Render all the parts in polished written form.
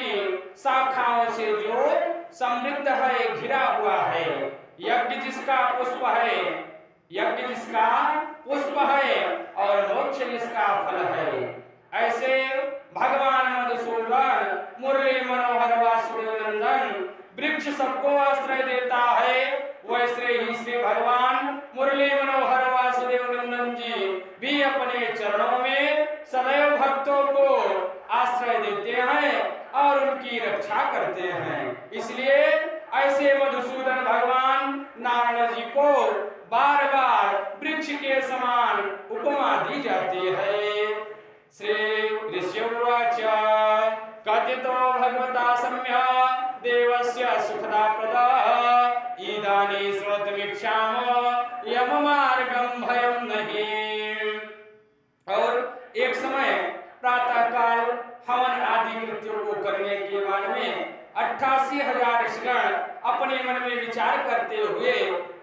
की शाखाओं से जो समृद्ध है, घिरा हुआ है। यज्ञ जिसका पुष्प है, यज्ञ जिसका पुष्प है और मोक्ष जिसका फल है। ऐसे भगवान मधुसूदन मुरली मनोहर वासुदेव नंदन वृक्ष सबको आश्रय देता है, वैसे ही श्री भगवान मुरली मनोहर वासुदेव नंदन जी भी अपने चरणों में सदैव भक्तों को आश्रय देते हैं और उनकी रक्षा करते हैं। इसलिए ऐसे मधुसूदन भगवान नारायण जी को बार बार वृक्ष के समान उपमा दी जाती है। श्री ऋष्युवाच कथितो भगवता सम्य देवस्य सुखदा प्रदा इदानी श्रोतमीक्षाम यम मार्गम भयम नहीं। और एक समय प्रातः काल हवन आदि कृत्यों को करने के बाद में 88,000 ऋषिगण अपने मन में विचार करते हुए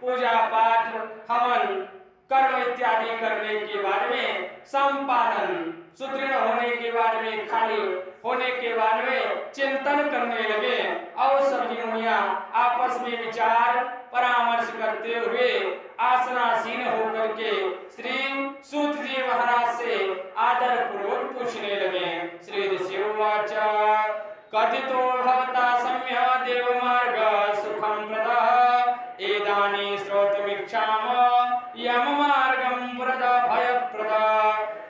पूजा पाठ हवन कर्म इत्यादि करने के बाद में संपादन सुदृढ़ होने के बाद में खाली होने के बाद में चिंतन करने लगे और सभी मुनियां आपस में विचार परामर्श करते हुए आसनासीन होकर के श्री सूत जी महाराज से आदर पूर्वक पूछने लगे। श्री ऋषिवाच कथितो भवता सम्य देव मार्ग सुखम प्रदा एदानी श्रोतमीक्षाम यम मार्गम प्रदा भय प्रदा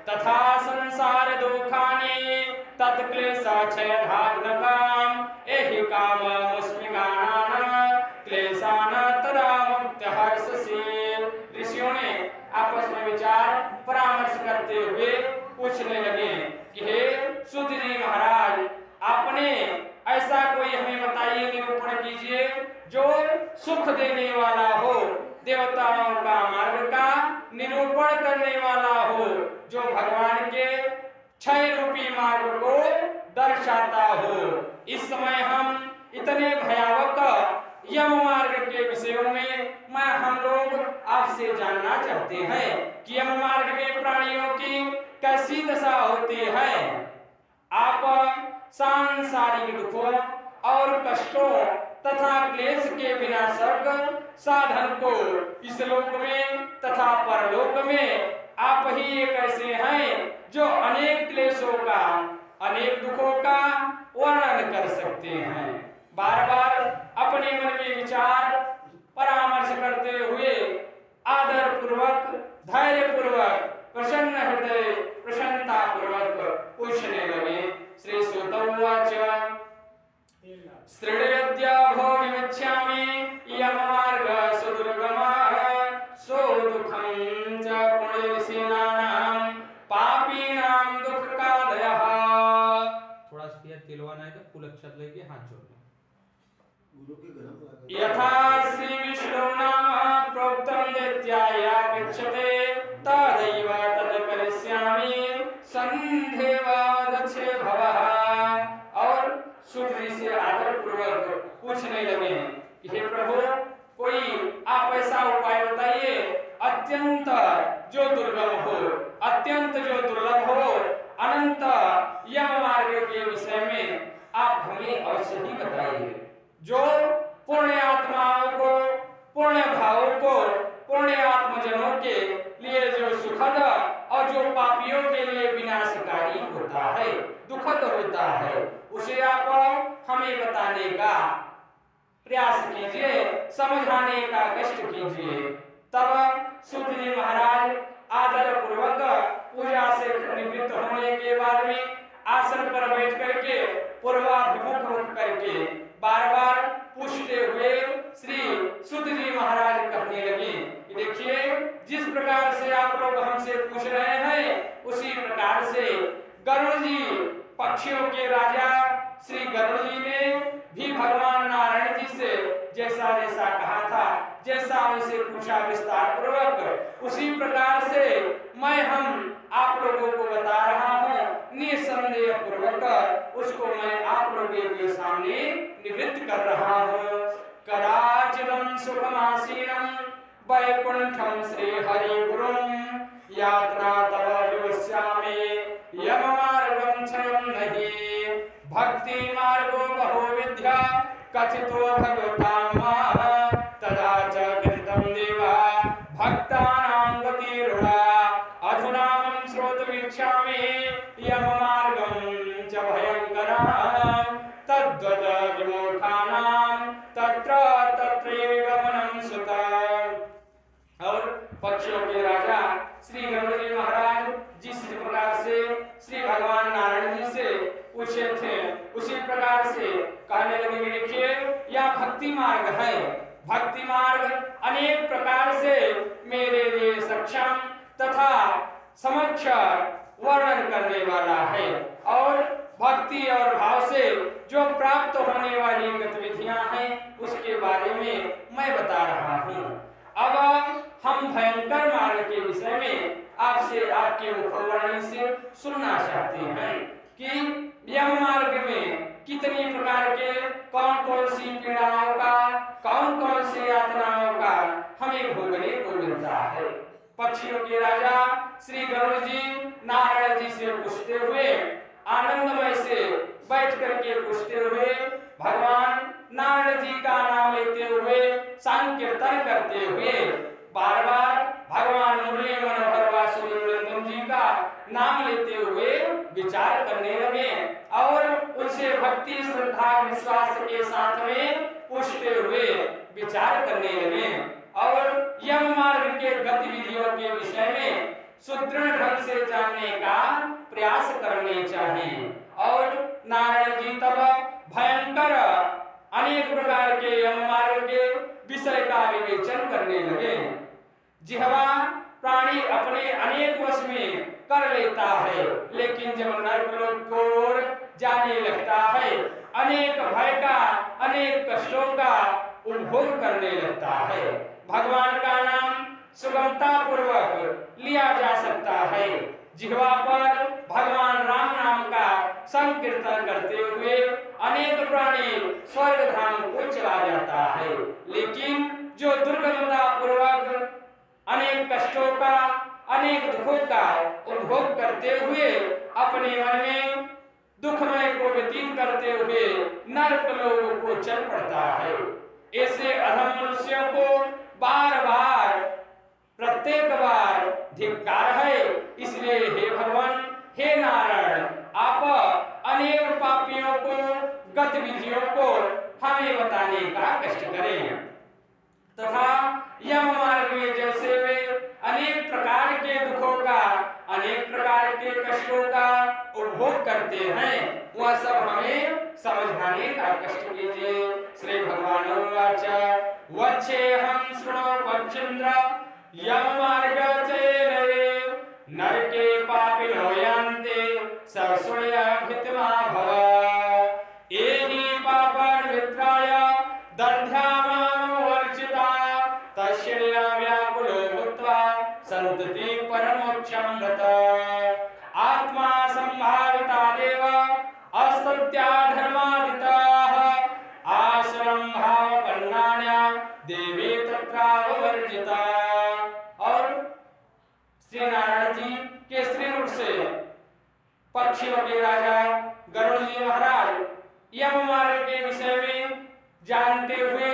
तथा संसार दुखानि तत्क्लेशा क्षयधार्नकाम एहि काम मुस्मिगानान क्लेशान तदा मुक्त हर्षसि। ऋषियों ने आपस में विचार परामर्श करते हुए पूछने लगे कि हे सूत जी महाराज, आपने ऐसा कोई हमें बताइए, निरूपण कीजिए जो सुख देने वाला हो, देवताओं का मार्ग का निरूपण करने वाला हो, जो भगवान के क्षय रूपी मार्ग को दर्शाता हो। इस समय हम इतने भयावह यम मार्ग के विषयों में हम लोग आपसे जानना चाहते हैं कि यम मार्ग में प्राणियों की कैसी दशा होती है। आप सांसारिक दुखों और कष्टों तथा क्लेश के विनाशक साधन को इस लोक में तथा परलोक में आप ही एक ऐसे हैं जो अनेक क्लेशों का अनेक दुखों का वर्णन कर सकते हैं। बार बार अपने मन में विचार परामर्श करते हुए आदर पूर्वक धैर्य पूर्वक प्रसन्न हृदय प्रसन्नता पूर्वक पूछने लगे। श्री सूतवाच श्रेणयद्या भो विमच्छामि यम मार्ग सुदुर्गमः सो दुःखं च पुण्यविशीनानां पापीनां दुःखकादयः। थोड़ा स्पीड तिलवाना है तो फुल अक्षर लेके हाथ जोड़ना। यथा श्री विष्णु नाम प्रोक्तं दैत्याय गच्छते तदैव तद् करिष्यामि संध्येवा दक्षे भवः। और सूर्य से आदर पूर्वक पूछने लगे कि हे प्रभु, कोई आप ऐसा उपाय बताइए अत्यंत जो दुर्गम हो, अत्यंत जो दुर्लभ हो, अनंत यम मार्ग के विषय में आप हमें अवश्य ही बताइए, जो पुण्य आत्माओं को, पुण्य भावों को, पुण्य आत्मजनों के लिए जो सुखद और जो पापियों के लिए विनाशकारी होता है, दुखद होता है, उसे आप हमें बताने का प्रयास कीजिए, समझाने का कष्ट कीजिए। तब सूत जी महाराज आदर पूर्वक पूजा से निवृत्त होने के बाद में आसन पर बैठ करके पूर्वाभिमुख होकर करके बार बार पूछते हुए श्री सूत जी महाराज कहने लगे कि देखिए, जिस प्रकार से आप लोग हमसे पूछ रहे हैं उसी प्रकार से गरुड़ जी, पक्षियों के राजा श्री गरुड़ जी ने भी भगवान नारायण जी से जैसा जैसा कहा था, जैसा उनसे पूछा विस्तार पूर्वक, उसी प्रकार से मैं हम आप लोगों को बता रहा हूँ, निसंदेह पूर्वक उसको मैं आप लोगों के सामने निवृत्त कर रहा हूँ। कदाचिदं सुखमासीनं वैकुंठं श्री हरि गुरुं यात्रा तव योस्यामि यम मार्गं क्षयं नहि। भक्ति मार्गो बहुविधा कथितो भगवतामः तदा च कृतं देवा भक्तानां गतिरुढा अधुना मम श्रोतुमिच्छामि यममार्गं च भयङ्करं तद्वत् विमूढानां तत्र तत्रैव गमनं सुतम्। और पक्षियों के राजा श्री गरुड़ जी महाराज जिस प्रकार से श्री भगवान नारायण जी से पूछे थे उसी प्रकार से कहने लगे, देखिए यह भक्ति मार्ग है। भक्ति मार्ग अनेक प्रकार से मेरे लिए सक्षम तथा समक्ष वर्णन करने वाला है और भक्ति और भाव से जो प्राप्त होने वाली गतिविधियां हैं उसके बारे में मैं बता रहा हूँ। अब हम भयंकर मार्ग के विषय में आपसे आपके मुखवाणी से सुनना चाहते हैं कि यम मार्ग में कितनी प्रकार के कौन कौन सी पीड़ाओं का कौन कौन सी यातनाओं का हमें भोगने को मिलता है। पक्षियों के राजा श्री गरुड़ जी नारायण जी से पूछते हुए आनंदमय से बैठ करके पूछते हुए भगवान नारायण जी का नाम लेते हुए संकीर्तन करते हुए बार बार भगवान मुरली मनोहर वासुदेव नंदन जी का नाम लेते हुए विचार करने लगे और उनसे भक्ति श्रद्धा विश्वास के साथ में पूछते हुए विचार करने लगे और यम मार्ग के गतिविधियों के विषय में सुदृढ़ ढंग से जानने का प्रयास करने चाहिए। और नारायण जी तब भयंकर अनेक प्रकार के यम मार्ग के विषय का विवेचन करने लगे। जिह्वा प्राणी अपने अनेक वश में कर लेता है, लेकिन जब नरक को ओर जाने लगता है अनेक भय का अनेक कष्टों का उपभोग करने लगता है। भगवान का नाम सुगमता पूर्वक लिया जा सकता है। जिह्वा पर भगवान राम नाम का संकीर्तन करते हुए अनेक प्राणी स्वर्ग धाम को चला जाता है, लेकिन जो दुर्गमता पूर्वक अनेक कष्टों का अनेक दुखों का उपभोग करते हुए अपने मन में दुखमय को व्यतीत करते हुए नरक लोगों को चल पड़ता है। ऐसे अधम मनुष्यों को बार बार प्रत्येक बार धिक्कार है। इसलिए हे भगवान हे नारायण आप अनेक पापियों को गतिविधियों को हमें बताने का कष्ट करें तथा यम मार्ग में जैसे वे अनेक प्रकार के दुखों का अनेक प्रकार के कष्टों का उपभोग करते हैं वह सब हमें समझाने का कष्ट कीजिए। श्री भगवान उवाच वच्चेहं शृणु पक्षिन्द्र यम मार्ग चेनये नरके पापिनो यान्ते सशृणुयाभितमा भव एहि पापान् वित्राय दध्यामामवर्जिता तस्या व्याकुलो भूत्वा सन्तति परमोक्षं गतः आत्मा सम्भाविता देव अस्तुत्या धर्मादिताः आश्रम भावपन्नान्या देवी तत्रावर्जिता। और श्री नारायण जी के श्रीमुख से पक्षियों के राजा गरुड़ जी महाराज यम मार्ग के विषय में जानते हुए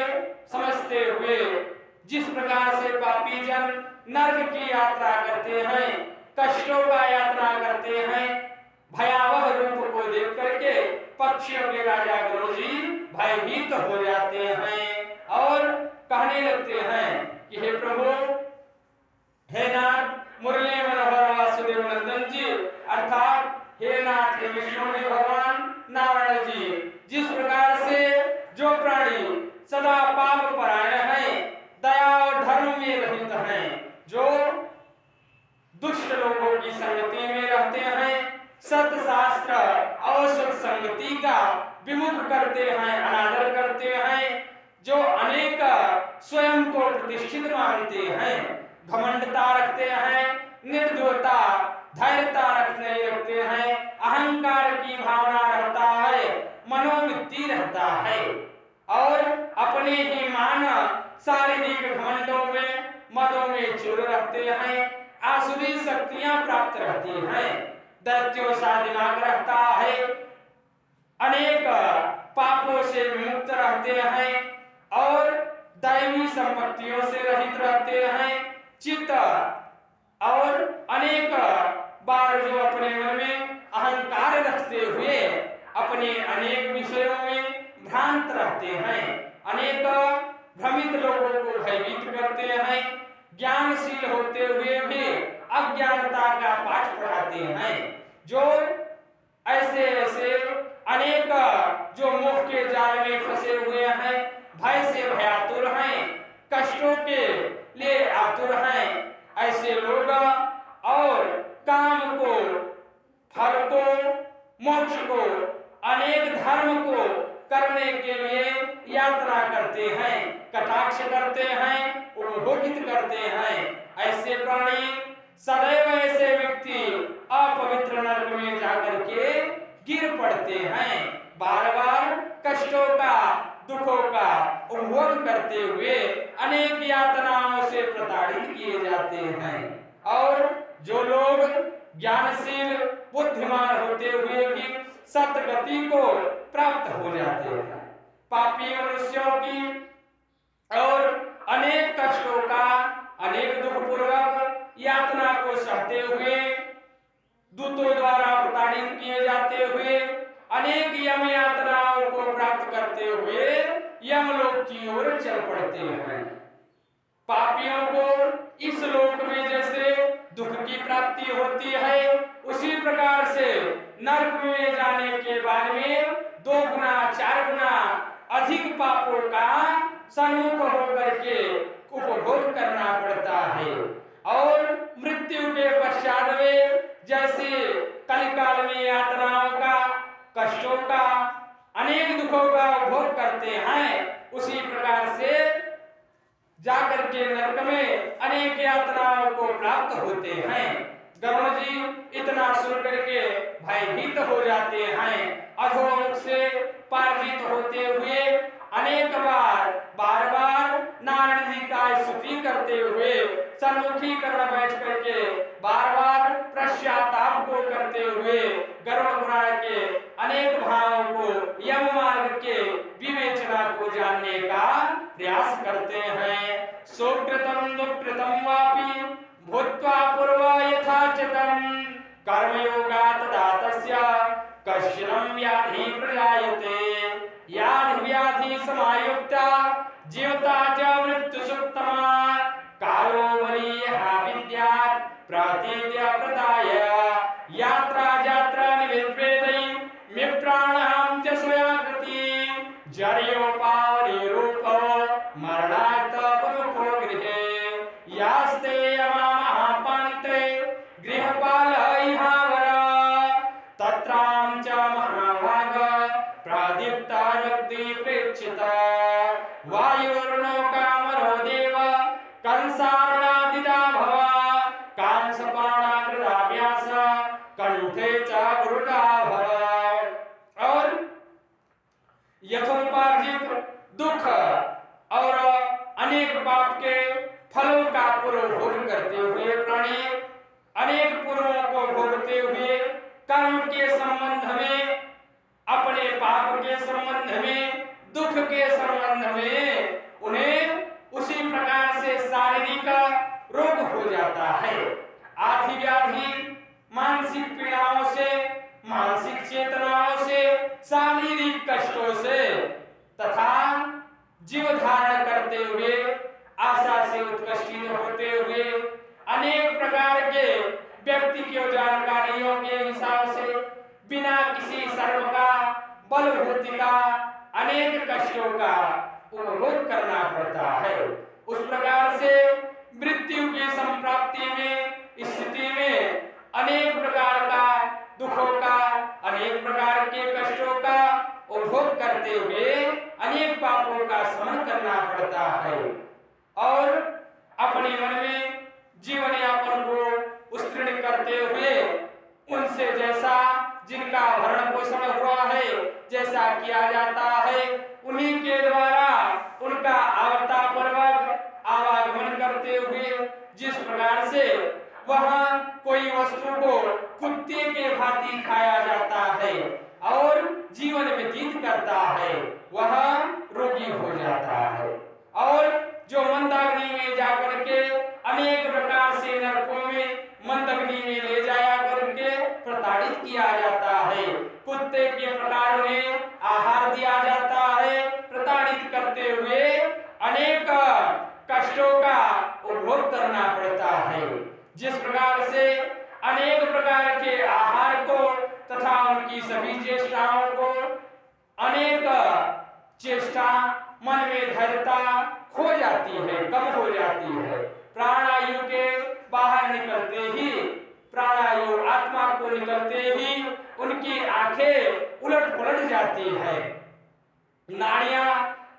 समझते हुए जिस प्रकार से पापी जन नरक की यात्रा करते हैं कष्टों का यात्रा करते हैं भयावह रूप को देख करके पक्षियों के राजा गरुड़ जी भयभीत हो जाते हैं और कहने लगते हैं कि हे प्रभु हे नाथ मुरली मनोहर वासुदेव नंदन जी अर्थात हे नाथ हे विष्णु हे भगवान नारायण जी जिस प्रकार से जो प्राणी सदा पाप परायण हैं दया और धर्म में रहित हैं जो दुष्ट लोगों की संगति में रहते हैं सत शास्त्र और सत संगति का विमुख करते हैं अनादर करते हैं जो अनेक स्वयं को प्रतिष्ठित मानते हैं घमंडता रखते हैं निर्दयता धैर्यता रखते हैं अहंकार की भावना रहता है मनोवृत्ति रहता है और अपने ही मान शारीरिक घमंडों में मदों में चूर रहते हैं आसुरी शक्तियां प्राप्त रहती हैं दैत्यों सा दिमाग रहता है अनेक पापों से विमुक्त रहते हैं और दैवी संपत्तियों से रहित रहते हैं। चित्त और अनेक बार जो अपने मन में अहंकार रखते हुए अपने अनेक विषयों में भ्रांत रहते हैं, अनेक भ्रमित लोगों को भयभीत करते हैं, ज्ञानशील होते हुए भी अज्ञानता का पाठ पढ़ाते हैं। जो ऐसे ऐसे अनेक जो मोह के जाल में फंसे हुए हैं, भय से भयातुर हैं, कष्टों के लिए आतुर हैं, ऐसे लोग और काम को, फल को, मोक्ष को, अनेक धर्म को करने के लिए यात्रा करते हैं, कटाक्ष करते हैं, उपभोगित करते हैं। ऐसे प्राणी सदैव ऐसे व्यक्ति अपवित्र नरक में जाकर के गिर पड़ते हैं, बार बार कष्टों का, दुखों का उपभोग करते हुए अनेक यातनाओं से प्रताड़ित किए जाते हैं। और जो लोग ज्ञानशील बुद्धिमान होते हुए भी सतगति को प्राप्त हो जाते हैं, पापी मनुष्यों की और अनेक कष्टों का, अनेक दुख पूर्वक यातना को सहते हुए, दूतों द्वारा प्रताड़ित किए जाते हुए, अनेक यम यातनाओं को प्राप्त करते हुए यमलोक की ओर चल पड़ते हैं। पापियों को इस लोक में जैसे दुख की प्राप्ति होती है, उसी प्रकार से नरक में जाने के बाद में 2 गुना 4 गुना अधिक पापों का सम्मुख होकर के उपभोग करना पड़ता है। और मृत्यु के पश्चात में जैसे कलिकाल में यातनाओं का, कष्टों का, अनेक दुखों का उपभोग करते हैं, उसी प्रकार से जाकर के नरक में अनेक यातनाओं को प्राप्त होते हैं। गरुड़ जी इतना सुन करके भयभीत हो जाते हैं, अधोमुख से पराजित होते हुए अनेक बार बार नारायण जी का स्तुति करते हुए सन्मुखीकरण बैठ करके बार बार पश्चाताप को करते हुए गरुड़ पुराण के अनेक भावों को, यम मार्ग के विवेचना को जानने का प्रयास करते हैं। सुकृतम दुष्कृतम वापि भूत्वा पूर्व यथाचितम कर्मयोगात् तस्य कश्चिदं व्याधि प्रजायते याधि व्याधि समायुक्ता जीवता च मृत्यु सुक्तमा कालो वरीयः विद्यात् प्रतीत्य प्रदाय यात्रा यात्रा निवेद्यै मिप्राणहं च स्वयाकृति जर्योपावरी रूपो मरणात् प्रमुखो गृहे यास्ते यमामः पन्ते गृहपालः इहावरा तत्रां च महाभाग प्रादीप्तारुक्ति प्रेक्षिता वायुर्नौकामरो देव कंसारणादिदा भव कांसपाणाकृताभ्यास कंठे च गुरुडा भव। और यथोपार्जित दुख और अनेक पाप के फलों का पूर्व भोग करते हुए प्राणी अनेक पूर्वों को भोगते हुए कर्म के संबंध में, अपने पाप के संबंध में, दुख के संबंध में उन्हें उसी प्रकार से शारीरिक रोग हो जाता है। आदि व्याधि मानसिक पीड़ाओं से, मानसिक चेतनाओं से, शारीरिक कष्टों से तथा जीव धारण करते हुए आशा से उत्कष्टित होते हुए अनेक प्रकार के व्यक्ति की जानकारियों के हिसाब से बिना किसी सर्व का, बलभूति का, अनेक कष्टों का उपभोग करना पड़ता है। उस प्रकार से मृत्यु की संप्राप्ति में, स्थिति में अनेक प्रकार का दुखों का, अनेक प्रकार के कष्टों का उपभोग करते हुए अनेक पापों का सहन करना पड़ता है। और अपने मन में जीवन यापन को उत्तीर्ण करते हुए उनसे जैसा जिनका भरण पोषण हुआ है, जैसा किया जाता है, उन्हीं के द्वारा उनका आवतापूर्वक आवागमन करते हुए जिस प्रकार से वह कोई वस्तु को कुत्ते के भांति खाया जाता है, और जीवन व्यतीत करता है वह रोगी हो जाता है। और जो मंदाग्नि में जाकर के अनेक प्रकार से नरकों में मंदाग्नि में ले जाया करके प्रताड़ित किया जाता है, कुत्ते के प्रकार में आहार दिया जाता है, प्रताड़ित करते हुए अनेक कष्टों का उपभोग करना पड़ता है। जिस प्रकार से अनेक प्रकार के आहार को तथा उनकी सभी चेष्टाओं को अनेक चेष्टा मन में धैर्यता खो जाती है, कम हो जाती है। प्राणायु के बाहर निकलते ही, प्राणायु आत्मा को निकलते ही उनकी आंखें उलट पुलट जाती है, नाड़ियां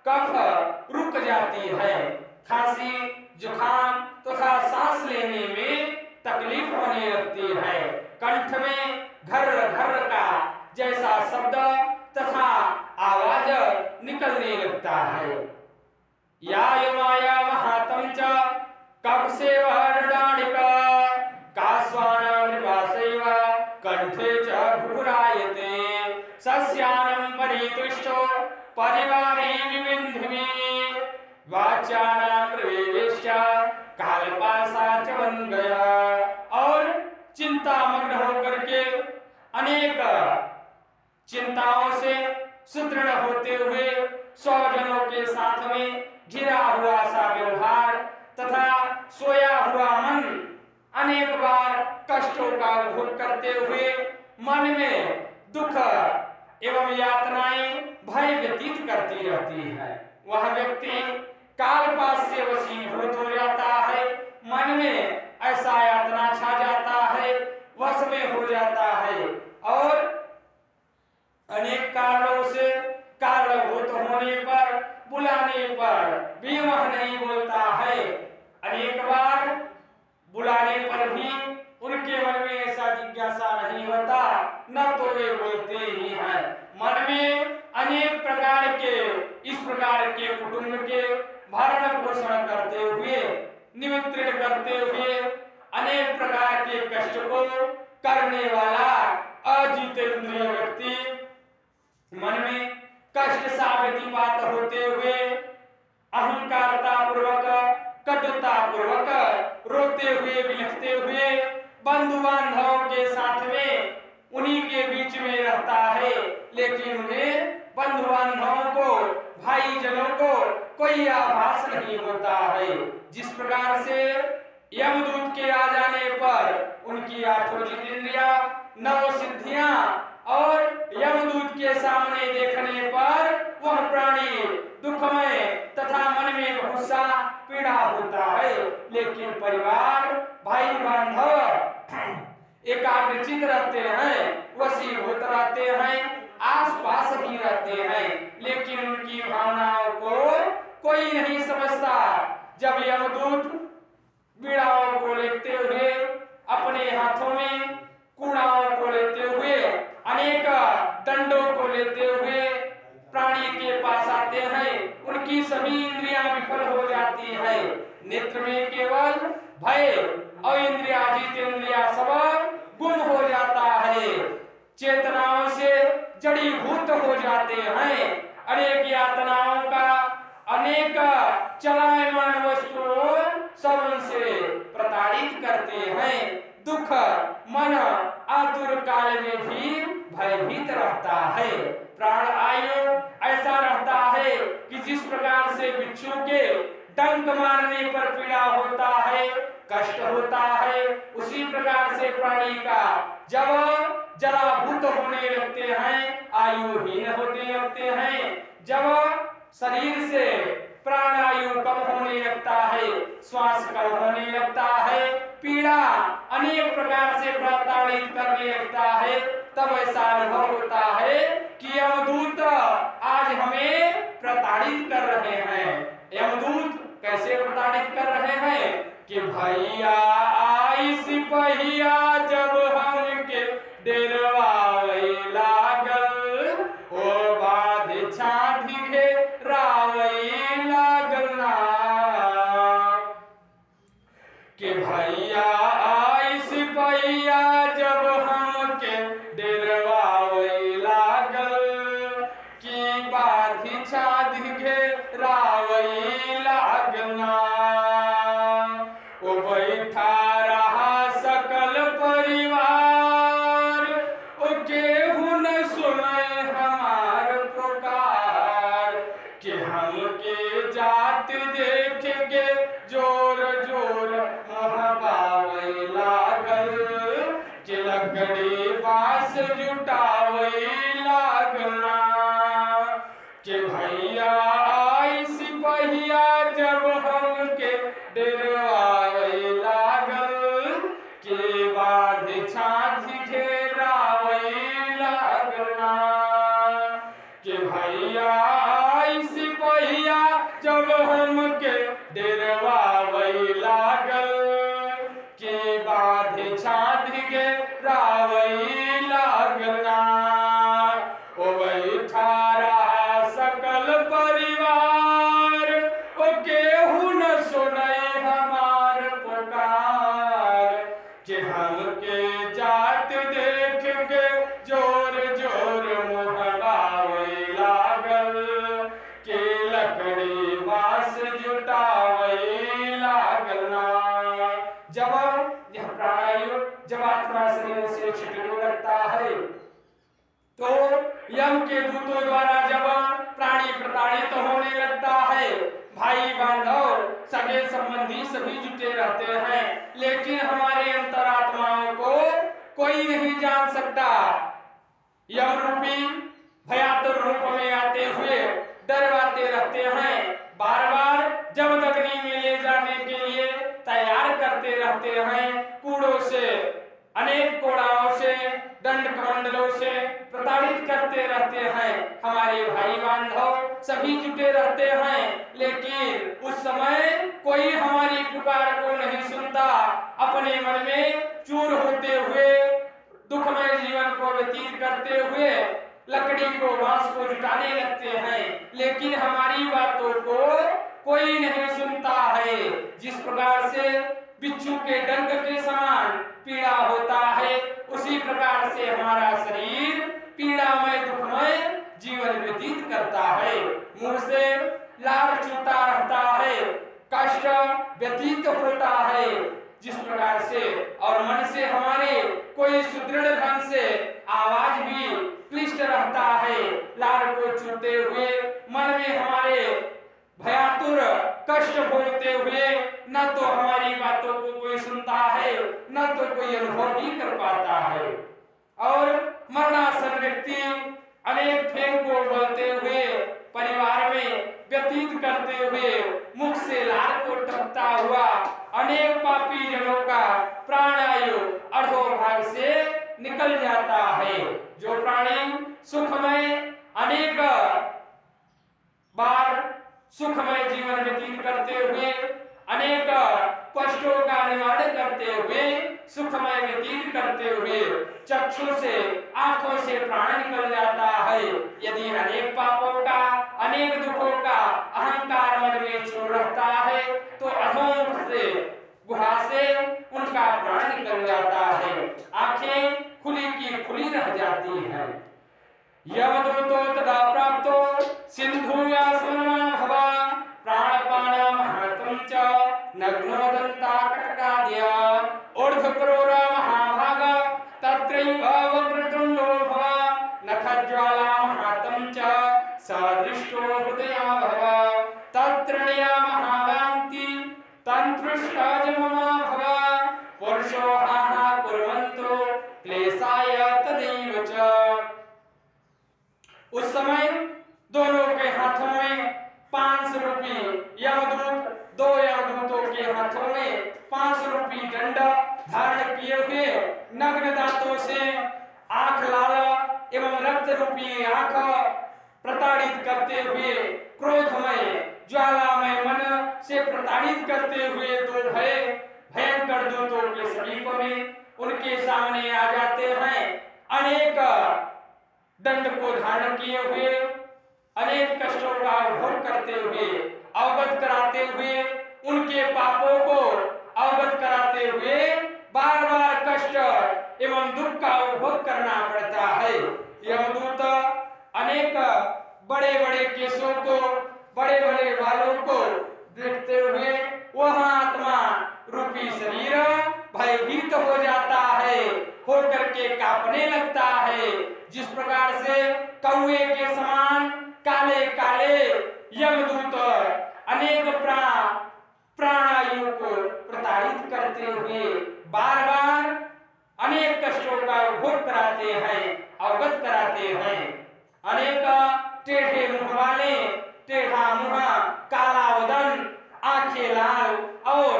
कफ रुक जाती है, खांसी जुकाम तथा सांस लेने में तकलीफ होने लगती है, कंठ में घर घर का जैसा शब्द तथा आवाज निकलने लगता है। या माया महातम च कप से कास्वानवासैव कंठे च भूरायते सस्यानं परितुष्टो परिवारे विविन्धि वाचानां प्रवेश कालपासा च बन गया। और चिंता मग्न होकर के अनेक चिंताओं से सुदृढ़ होते हुए स्वजनों के साथ में घिरा हुआ सा व्यवहार तथा सोया हुआ मन अनेक बार कष्टों का भोग करते हुए मन में दुख एवं यातनाएं भय व्यतीत करती रहती है। वह व्यक्ति कालपास से वशीभूत हो जाता है, मन में ऐसा यातना छा जाता है, वश में हो जाता है और अनेक कारणों से कारणभूत होने पर बुलाने पर भी वह नहीं बोलता है। अनेक बार बुलाने पर भी उनके मन में ऐसा जिज्ञासा नहीं होता, न तो वे बोलते ही हैं। मन में अनेक प्रकार के इस प्रकार के कुटुंब के भरण पोषण करते हुए, निमित्रण करते हुए अनेक प्रकार के कष्ट को करने वाला अजितेंद्रिय व्यक्ति मन में कष्ट सा व्यतीत होते हुए अहंकारता पूर्वक, कटुता पूर्वक रोते हुए, बिलखते हुए बंधु बांधवों के साथ में उन्हीं के बीच में रहता है, लेकिन उन्हें बंधु बांधवों को, भाई जनों को कोई आभास नहीं होता है। जिस प्रकार से यमदूत के आ जाने पर उनकी आठों जितेंद्रियां, नौ सिद्धियां और यमदूत के सामने देखने पर वह प्राणी दुखमय तथा मन में बहुत सा पीड़ा होता है, लेकिन परिवार भाई बांधव एकाग्रचित रहते हैं, वशीभूत रहते हैं, आसपास ही रहते हैं, लेकिन उनकी भावनाओं को कोई नहीं समझता। जब यमदूत पीड़ाओं को लेते हुए, अपने हाथों में कूड़ाओं को लेते हुए, अनेक दंडों को लेते हुए प्राणी के पास आते हैं, उनकी सभी इंद्रियां विफल हो जाती है, नेत्र में केवल भय और इंद्रिया जितेंद्रिया सब गुम हो जाता है, चेतनाओं से जड़ीभूत हो जाते हैं, अनेक यातनाओं का, अनेक चलायमान वस्तुओं सब उनसे प्रताड़ित करते हैं। दुख मन आतुर काल में भी भयभीत रहता है। प्राण आयु ऐसा रहता है कि जिस प्रकार से बिच्छू के डंक मारने पर पीड़ा होता है, कष्ट होता है, उसी प्रकार से प्राणी का जब जराभूत होने लगते हैं, आयुहीन होने लगते हैं, जब शरीर से प्राणायु कम होने लगता है, श्वास कम होने लगता है, पीड़ा अनेक प्रकार से प्रताड़ित करने लगता है, तब ऐसा अनुभव होता है कि यमदूत आज हमें प्रताड़ित कर रहे हैं। यमदूत कैसे प्रताड़ित कर रहे हैं कि भैया आई सिपहिया जब हमके डेरवावे लागल, ओ बाध छाती घेरावे लागल ना, कि भैया आई सिपहिया जब हमके डेरवावे लागल, डेरवावे लागल के बाद छाछ घेरावे लागना के भैया सिपहिया जब हमके डेरवावे लागल के बाद छाछ घेरावे लागना ओ बैठारा सकल परिवार ओ केहू न सुनै हमार पुकार कि हमके जात देख के जोर जोर मुहरावे लागल के लकड़ी बांस जुटावे लागना जब यह प्राणायाम जब आत्मा शरीर से छिटने लगता है तो यम के दूतों द्वारा जब प्राणी प्रताड़ित होने लगता है, भाई बांधव सगे संबंधी सभी जुटे रहते हैं, लेकिन हमारे अंतरात्माओं को कोई नहीं जान सकता। यम रूपी भयातुर रूप में आते हुए डरवाते रहते हैं, बार बार जमदग्नि में ले जाने के लिए तैयार करते रहते हैं, कूड़ों से अनेक कोड़ाओं से दंड कमंडलों से प्रताड़ित करते रहते हैं। हमारे भाई बांधव सभी जुटे रहते हैं, लेकिन उस समय कोई हमारी पुकार को नहीं सुनता। अपने मन में चूर होते हुए दुखमय जीवन को व्यतीत करते हुए लकड़ी को बांस को जुटाने लगते हैं, लेकिन हमारी बातों को कोई नहीं सुनता है। जिस प्रकार से बिच्छू के डंक के समान पीड़ा होता है, उसी प्रकार से हमारा शरीर पीड़ामय दुखमय जीवन व्यतीत करता है। मुंह से लार चूता रहता है, कष्ट व्यतीत होता है जिस प्रकार से, और मन से हमारे कोई सुदृढ़ ढंग से आवाज भी क्लिष्ट रहता है। लार को चूते हुए मन में हमारे भयातुर कष्ट भोगते हुए न तो हमारी बातों को कोई सुनता है, न तो कोई अनुभव भी कर पाता है। और मरणासन व्यक्ति अनेक फेंक को बोलते हुए परिवार में व्यतीत करते हुए मुख से लार को टपकता हुआ अनेक पापी जनों का प्राणायु अधोभाग से निकल जाता है। जो प्राणी सुखमय अनेक बार सुखमय जीवन व्यतीत करते हुए अनेक कष्टों का निवारण करते हुए सुखमय व्यतीत करते हुए चक्षु से आंखों से प्राण निकल जाता है, यदि अनेक पापों का अनेक दुखों का अहंकार मन में छूट रहता है तो अधोमुख से गुहा से उनका प्राण निकल जाता है, आंखें खुली की खुली रह जाती हैं। यमदूतो तदा प्राप्तो सिंधुया सुरमा भवा प्राणपान महत्वं च नग्नो दंताकटकाद्य ऊर्ध्वक्रूर महाभाग तत्रैव वक्रतुण्डो भवा नखज्वाला महत्वं च सदृष्टो हृदया भवा तत्रणया महावान्ति तंत्रुष्टजममा भवा पुरुषो हाहा कुर्वन्तो क्लेशाय तदैव च। उस समय दोनों के हाथों में 500 रूपी यमदूत, दो यमदूतों के हाथों में 500 रूपी दंड धारण किए हुए नग्न दांतों से आंख लाल एवं रक्त रूपी आंख प्रताड़ित करते हुए क्रोधमय ज्वालामय मन से प्रताड़ित करते हुए दो भयंकर दूतों के समीप में उनके सामने आ जाते हैं। अनेक दंड को धारण किए हुए अनेक कष्टों का अनुभव करते हुए अवगत कराते हुए उनके पापों को अवगत कराते हुए बार बार कष्ट एवं दुख का अनुभव करना पड़ता है। यमदूत अनेक बड़े बड़े केसों को बड़े बड़े बालों को देखते हुए वह आत्मा रूपी शरीर भयभीत हो जाता है, होकर के कांपने लगता है। जिस प्रकार से कौवे के समान काले काले यमदूत अनेक प्राणायु को प्रताड़ित करते हुए बार बार अनेक कष्टों का अनुभव कराते हैं, अवगत कराते हैं। अनेक टेढ़े मुंह वाले, टेढ़ा मुंह, काला वदन, आंखें लाल और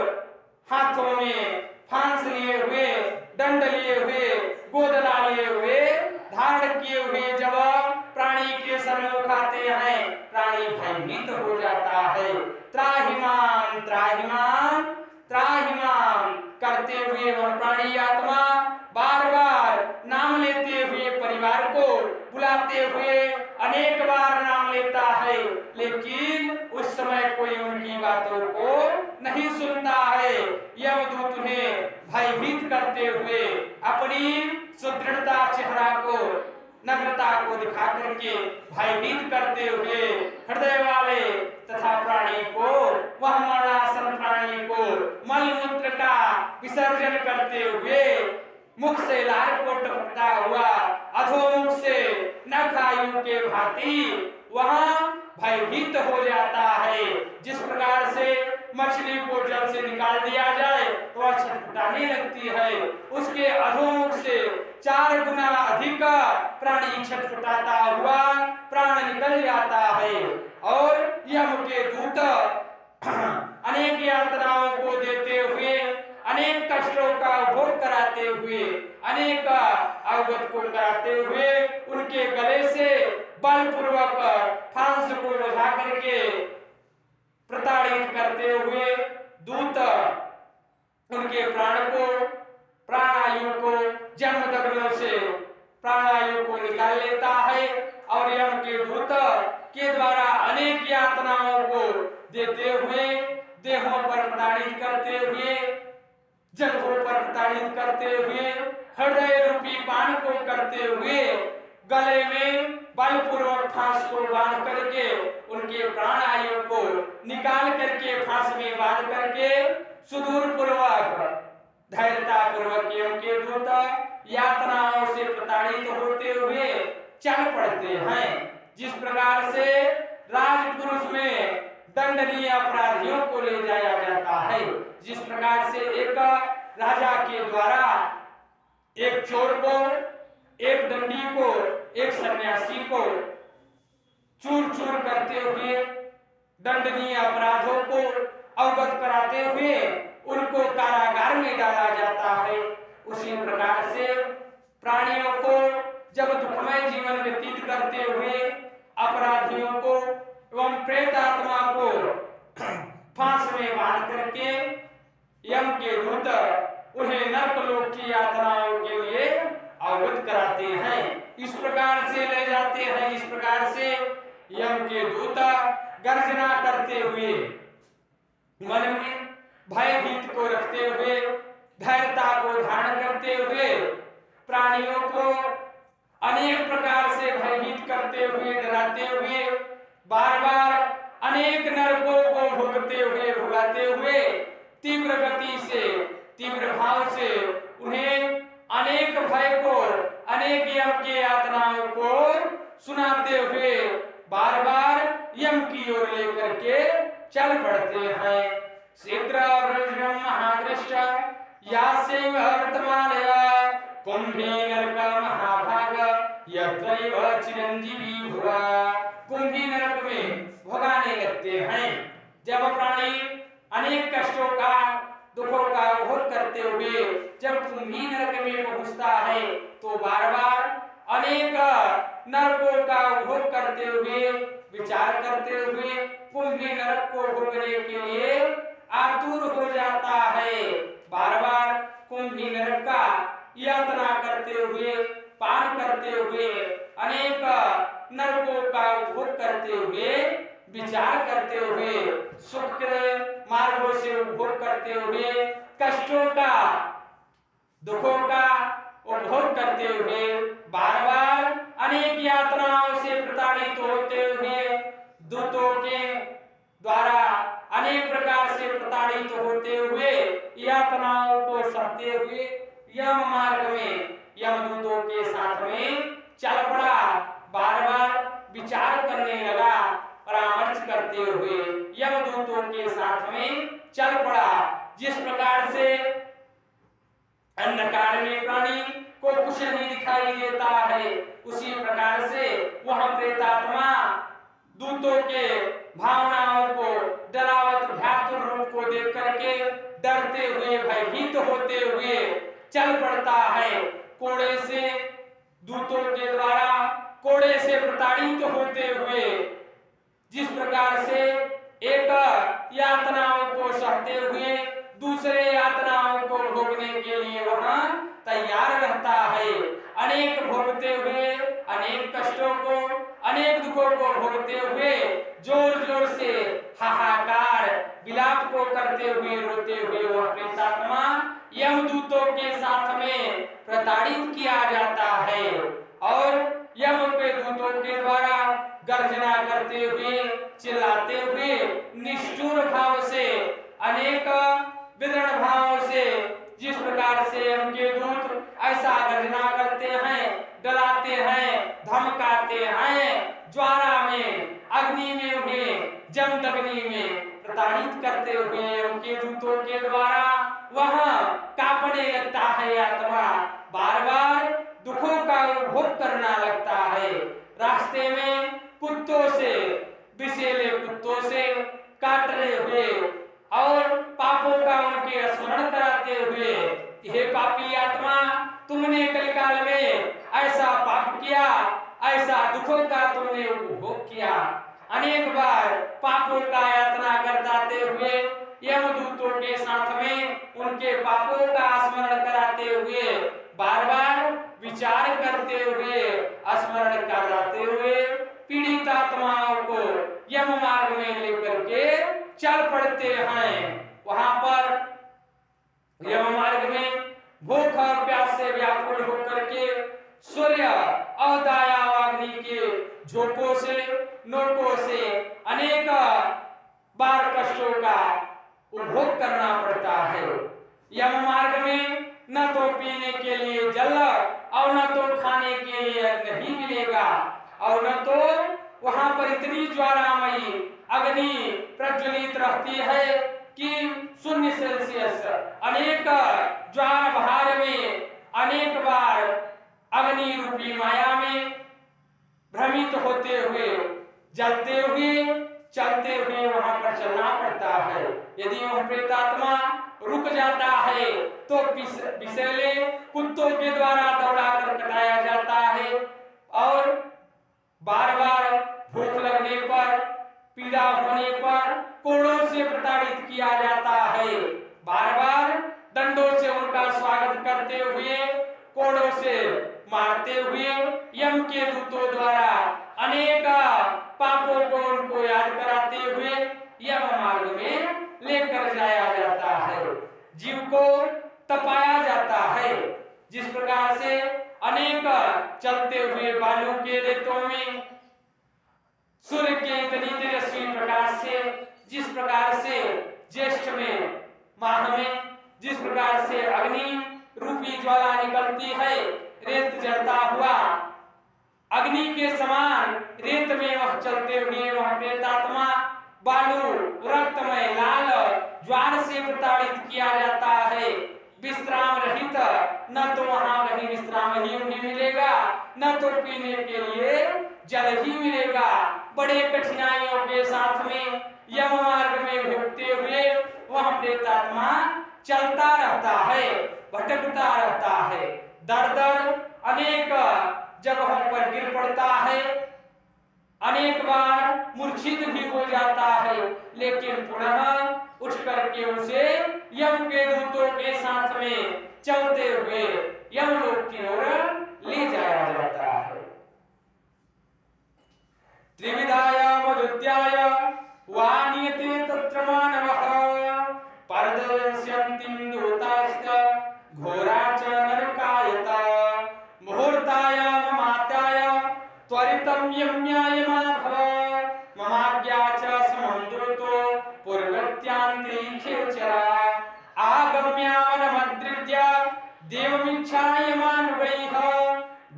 यमदूत उन्हें भयभीत करते हुए अपनी सुदृढ़ता चेहरा को, नम्रता को दिखा करके भयभीत करते हुए हृदय वाले तथा प्राणी को, वह मरणासन प्राणी को मलमूत्र का विसर्जन करते हुए मुख से लार को टपकता हुआ अधोमुख से नखायु के भांति वहां भयभीत हो जाता है। जिस प्रकार से मछली को जल से निकाल दिया जाए तो वह छटपटाने लगती है, उसके अधोमुख से 4 गुना अधिक प्राणी छटपटाता हुआ प्राण निकल जाता है। और यम के दूत अनेक यातनाओं को देते हुए, अनेक कष्टों का भोग कराते हुए, अनेक अवगत को कराते हुए उनके गले से बलपूर्वक फांस को बजा करके प्रताड़ित करते हुए दूत उनके प्राण को, प्राणायु को, जन्म दग्न से प्राणायु को निकाल लेता है। और यम के दूत के द्वारा अनेक यातनाओं को देते हुए, देहों पर प्रताड़ित करते हुए, जंघों पर प्रताड़ित करते हुए, हृदय रूपी पान को करते हुए, गले में बलपूर्वक फांस को बांध करके उनके प्राण आयु को निकाल करके फांस में बांध करके सुदूर पूर्वक धैर्यता पूर्वक यम के दूत यातनाओं से प्रताड़ित होते हुए चल पड़ते हैं। जिस प्रकार से राजपुरुष में दंडनीय अपराधियों को ले जाया जाता है, जिस प्रकार से एक राजा के द्वारा एक चोर को, एक दंडी को, एक सन्यासी को चूर चूर करते हुए दंडनीय अपराधों को अवगत कराते हुए उनको कारागार में डाला जाता है, उसी प्रकार से प्राणियों को जब दुखमय जीवन व्यतीत करते हुए अपराधियों को एवं प्रेत आत्मा को फांस में बांध करके यम के दूत उन्हें नरकलोक की यातनाओं के लिए अवगत कराते हैं, इस प्रकार से ले जाते हैं। इस प्रकार से यम के दूत गर्जना करते हुए, मन में भयभीत को रखते हुए, धैर्यता को धारण करते हुए प्राणियों को अनेक प्रकार से भयभीत करते हुए, डराते हुए, बार बार अनेक नरकों को भुगाते हुए तीव्र गति से, तीव्र भाव से उन्हें अनेक भय को, अनेक यम के यातनाओं को सुनाते हुए बार बार यम की ओर लेकर के चल पड़ते हैं। शीघ्र वृषभम महादृष्ट यासे वर्तमानया कुंभी नरक महाभाग यत्रैव चिरंजीवी हुआ। कुंभी नरक में भोगाने लगते हैं। जब प्राणी अनेक कष्टों का, दुखों का भोग करते हुए जब कुंभी नरक में पहुंचता है तो बार बार अनेक नरकों का भोग करते हुए, विचार करते हुए कुंभी नरक को भोगने के लिए आतुर हो जाता है। बार बार कुंभी नरक का यातना करते हुए, पान करते हुए, अनेक नरकों का भोग करते हुए, विचार करते हुए, सुख के मार्गों से उपभोग करते हुए, कष्टों का, दुखों का उपभोग करते हुए, बार बार अनेक यातनाओं से प्रताड़ित होते हुए, दूतों के द्वारा अनेक प्रकार से प्रताड़ित होते हुए, यातनाओं को सहते हुए यम मार्ग में यमदूतों के साथ में चल पड़ा। बार बार विचार करने लगा, परामर्श करते हुए यमदूतों के साथ में चल पड़ा। जिस प्रकार से अंधकार में प्राणी को कुछ नहीं दिखाई देता है, उसी प्रकार से वह प्रेतात्मा दूतों के भावनाओं को, डरावत भयातुर रूप को देख करके डरते हुए, भयभीत होते हुए चल पड़ता है। कोड़े से, दूतों के द्वारा कोड़े से प्रताड़ित होते हुए जिस प्रकार से एक यातनाओं को सहते हुए दूसरे यातनाओं को भोगने के लिए वहां तैयार रहता है, अनेक भोगते हुए, अनेक कष्टों को, अनेक दुखों को भोगते हुए जोर जोर से हाहाकार, विलाप को करते हुए होते हुए वह प्रेतात्मा यमदूतों के साथ में प्रताड़ित किया जाता है और यम के दूतों के द्वारा गर्जना करते हुए, चिल्लाते हुए, निष्ठुर भाव से, अनेक विदृढ़ भाव से, जिस प्रकार से उनके दूत ऐसा गर्जना करते हैं, डराते हैं, धमकाते हैं, ज्वाला में, अग्नि में उन्हें जमदग्नि में प्रताड़ित करते हुए उनके दूतों के द्वारा वह कांपने लगता है आत्मा, बार बार दुखों का भोग करना लगता है। रास्ते में कुत्तों से, विषैले कुत्तों से काट रहे हुए और पापों का उनके स्मरण कराते हुए, हे पापी आत्मा, तुमने कलिकाल में ऐसा पाप किया, ऐसा दुखों का तुमने उपभोग किया। अनेक बार पापों का यातना करताते हुए यमदूतों के साथ में उनके पापों का स्मरण कराते हुए, बार बार विचार करते हुए, स्मरण कराते हुए पीड़ित आत्माओं को यम मार्ग में लेकर के चल पड़ते हैं। वहां पर यम मार्ग में भूख और प्यास से व्याकुल होकर के सूर्य और दायाग्नि के झोंकों से, नोकों से अनेक बार कष्टों का उपभोग करना पड़ता है। यम मार्ग में न तो पीने के लिए जल और न तो खाने के लिए नहीं मिलेगा और न तो वहां पर इतनी ज्वालामयी अग्नि प्रज्वलित रहती है कि 0 सेल्सियस अनेक ज्वार भार में अनेक बार अग्नि रूपी माया में भ्रमित होते हुए, जलते हुए, चलते हुए वहां पर चलना पड़ता है। यदि वह प्रेतात्मा रुक जाता है तो विषैले कुत्तों के द्वारा दौड़ाकर कटाया जाता है और बार बार भूख लगने पर, पीड़ा होने पर कोड़ों से प्रताड़ित किया जाता है। बार बार दंडों से उनका स्वागत करते हुए, कोड़ों से मारते हुए यम के दूतों द्वारा अनेक पापों को उनको याद कराते हुए यम मार्ग में लेकर जाया जाता है। जीव को तपाया जाता है। जिस प्रकार से अनेक चलते हुए बालू के रेतों में सूर्य के इतनी तेजस्वी प्रकाश से, जिस प्रकार से ज्येष्ठ में, माह में जिस प्रकार से अग्नि रूपी ज्वाला निकलती है, रेत जलता हुआ अग्नि के समान रेत में वह चलते हुए वह प्रेतात्मा बालू रक्तमय लाल ज्वार से प्रताड़ित किया जाता है। विश्राम रहित, न तो वहां कहीं विश्राम ही उन्हें मिलेगा, न तो पीने के लिए जल ही मिलेगा। बड़े कठिनाइयों के साथ में यम मार्ग में भुगते हुए वह प्रेतात्मा चलता रहता है, भटकता रहता है, दर दर अनेक जगहों पर गिर पड़ता है, अनेक बार मूर्छित भी हो जाता है, लेकिन पुनः उठ करके उसे यम के दूतों के साथ में चलते हुए यमलोक की ओर ले जाया जाता है। त्रिविधाय वदुत्याय वानियते तत्र मानवः परदर्श्यन्ति दूताश्च घोरा च नरकायत मुहूर्ताय ममात्याय त्वरितं यम्याय माभव ममाज्ञा च समन्द्रुतो पूर्वत्यान्तिक्षेचरा आगम्यावनमद्रिज्य देवमिच्छाय मानवैः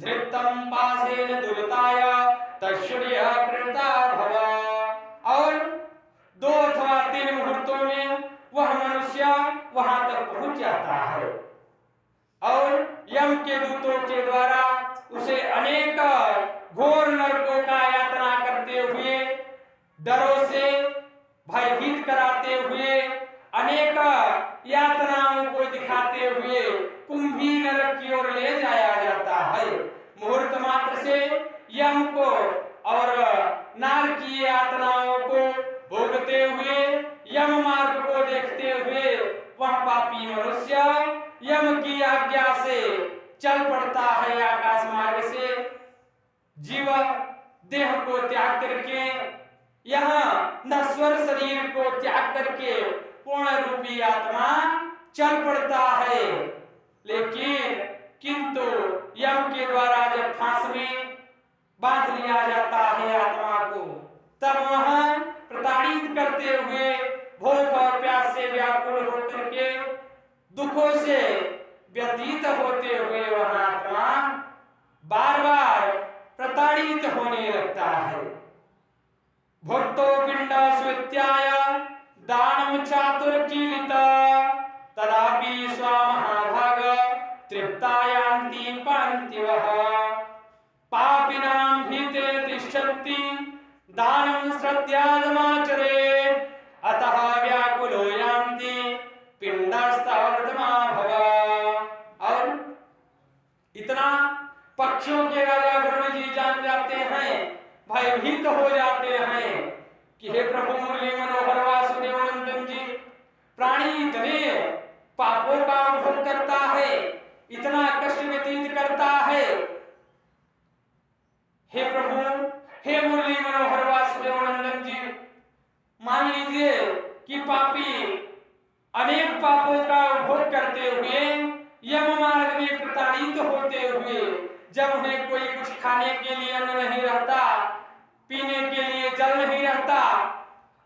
धृतं पाशेन दुरिताय तच्छ्रिय कृता भव। और 2 अथवा 3 मुहूर्तों में वह मनुष्य वहां तक पहुंच जाता है और यम के दूतों के द्वारा उसे अनेक घोर नरकों का यातना करते हुए, डरों से भयभीत कराते हुए, अनेक यातनाओं को दिखाते हुए कुंभी नरक की ओर ले जाया जाता है। मुहूर्त मात्र से यम को और नार की यातनाओं को भोगते हुए, यम मार्ग को देखते हुए वह पापी मनुष्य यम की आज्ञा से चल पड़ता है आकाश मार्ग से। जीव देह को त्याग करके, यहाँ नश्वर शरीर को त्याग करके पूर्ण रूपी आत्मा चल पड़ता है। लेकिन किंतु यम के द्वारा जब फांस में बांध लिया जाता है आत्मा को, तब वह प्रताड़ित करते हुए भूख और प्यास से व्याकुल होकर के दुखों से व्यतीत होते हुए वह आत्मा बार बार प्रताड़ित होने लगता है। भक्तो पिंड स्वित्याय दानम चातुर्कीलित तदापि स्वमहाभाग तृप्तायान्ति पान्तिवः पापिनां भीते तिष्ठन्ति दानं श्रद्धादमाचरेत् अतः व्याकुलो यान्ति पिंडस्थवर्धमा भव। और इतना पक्षियों के राजा वरुण जी जान जाते हैं, भयभीत हो जाते हैं कि हे प्रभु मुरली मनोहर वासुदेव नंदन जी, प्राणी इतने पापों का अनुभव करता है, इतना कष्ट व्यतीत करता है। हे प्रभु, हे मुरली मनोहर वासुदेव नंदन जी, मान लीजिए कि पापी अनेक पापों का उपभोग करते हुए यम मार्ग में प्रताड़ित होते हुए, जब उन्हें कोई कुछ खाने के लिए अन्न नहीं रहता, पीने के लिए जल नहीं रहता,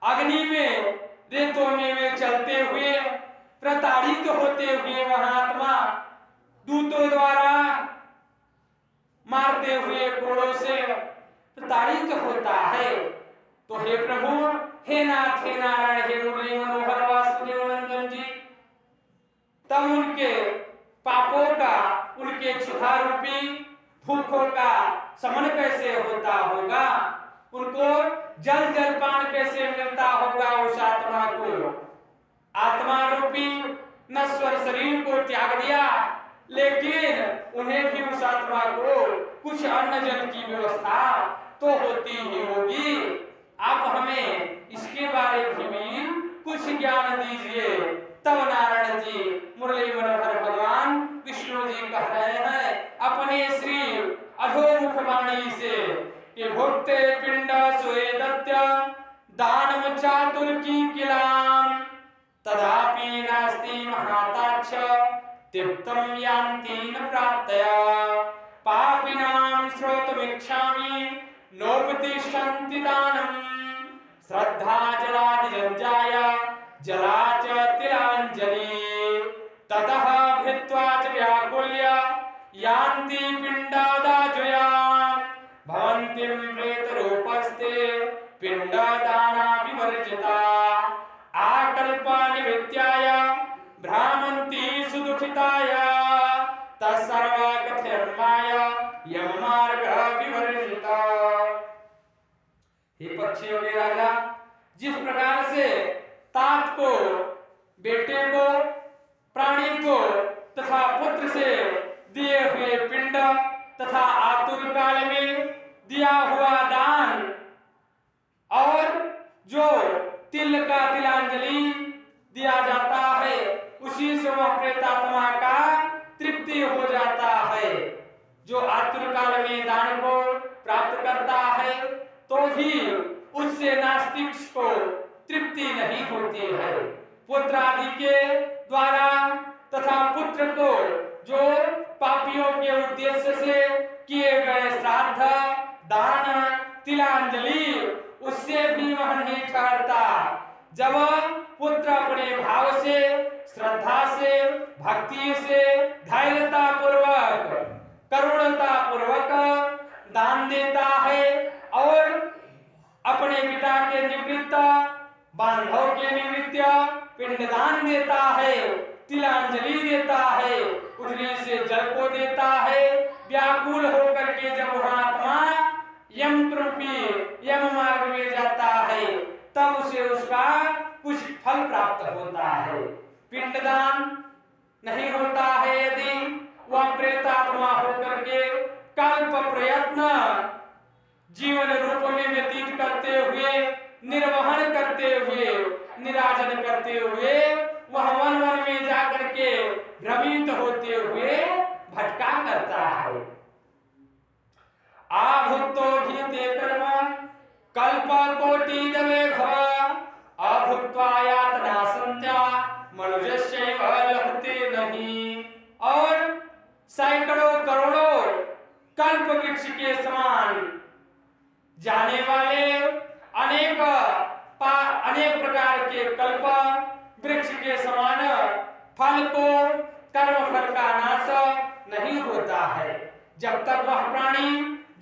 अग्नि में रेतों में चलते हुए प्रताड़ित होते हुए वह आत्मा दूतों द्वारा मारते हुए कोड़ों से प्रताड़ित होता है। तो हे प्रभु, हे नाथ, हे नारायण, हे मुरली मनोहर वासुदेव नंदन जी, तब उनके पापों का, उनके क्षुधा रूपी भूखों का शमन कैसे होता होगा, उनको जल जलपान कैसे मिलता होगा उस आत्मा को। आत्मा रूपी नश्वर शरीर को त्याग दिया, लेकिन उन्हें भी उस आत्मा को कुछ अन्न जल की व्यवस्था तो होती ही होगी। आप हमें इसके बारे में भी कुछ ज्ञान दीजिए। तब नारायण जी, मुरली मनोहर भगवान विष्णु जी कह रहे हैं अपने श्री अधोमुख वाणी से कि भुक्ते पिंड स्वेदत्य दानम चातुर्की किलाम तदापि नास्ति महाताक्ष तृप्तं यान्ति न प्राप्तया पापिनां श्रोतुमिच्छामि नोपतिष्ठन्ति दानम् श्रद्धा जलादिजंजाय जला च तिलांजलि ततः भित्वा च व्याकुल्य यान्ति पिण्डादाजया भवन्तिं प्रेतरूपस्ते पिण्डदाना विवर्जिता आकल्पनिवृत्त्याय भ्रामन्ति सुदुःखिताय तत्सर्वगतिर्माय यममार्गः विवर्जिता। हे पक्षियों के राजा, जिस प्रकार से तात को, बेटे को, प्राणी को तथा पुत्र से दिए हुए पिंड तथा आतुर काल में दिया हुआ दान और जो तिल का तिलांजलि दिया जाता है, उसी से वह प्रेतात्मा का तृप्ति हो जाता है। जो आतुर काल में दान को प्राप्त करता है तो भी उससे नास्तिक को तृप्ति नहीं होती है। पुत्र आदि के द्वारा तथा पुत्र को जो पापियों के उद्देश्य से किए गए श्राद्ध, दान, तिलांजलि, उससे भी वह नहीं ठहरता। जब पुत्र अपने भाव से, श्रद्धा से, भक्ति से, धैर्यता पूर्वक, करुणता पूर्वक दान देता है और अपने पिता के निमित्त, बांधव के निमित्त पिंडदान देता है, तिलांजलि देता है, उठने से जल को देता है, व्याकुल होकर के जब वह आत्मा यम रूपी यम मार्ग में जाता है, तब उसे उसका कुछ फल प्राप्त होता है। पिंडदान नहीं होता है यदि वह प्रेतात्मा होकर के कल्प प्रयत्न जीवन रूप में व्यतीत करते हुए, निर्वहन करते हुए, निराजन करते हुए वह वन वन में जाकर के भ्रमित होते हुए भटका करता है। आभुक्तो भीते कर्म कल्प कोटि दवे भव अभुक्त्वा यातना संत्या मनुजस्यैव लभते नहीं। और सैकड़ों करोड़ों कल्प वृक्ष के समान जाने वाले अनेक प्रकार के कल्प वृक्ष के समान फल को कर्म फल का नाश नहीं होता है। जब तक वह प्राणी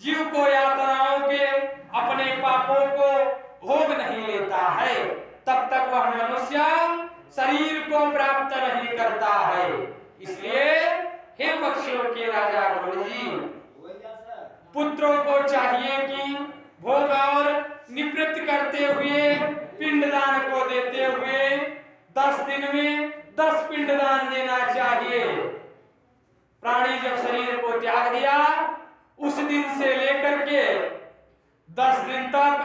जीव को यातनाओं के अपने पापों को भोग नहीं लेता है तब तक वह मनुष्य शरीर को प्राप्त नहीं करता है। इसलिए हे पक्षियों के राजा गरुड़ जी, पुत्रों को चाहिए कि भोग और निवृत्त करते हुए पिंडदान को देते हुए 10 दिन में 10 पिंडदान देना चाहिए। प्राणी जब शरीर को त्याग दिया उस दिन से लेकर के 10 दिन तक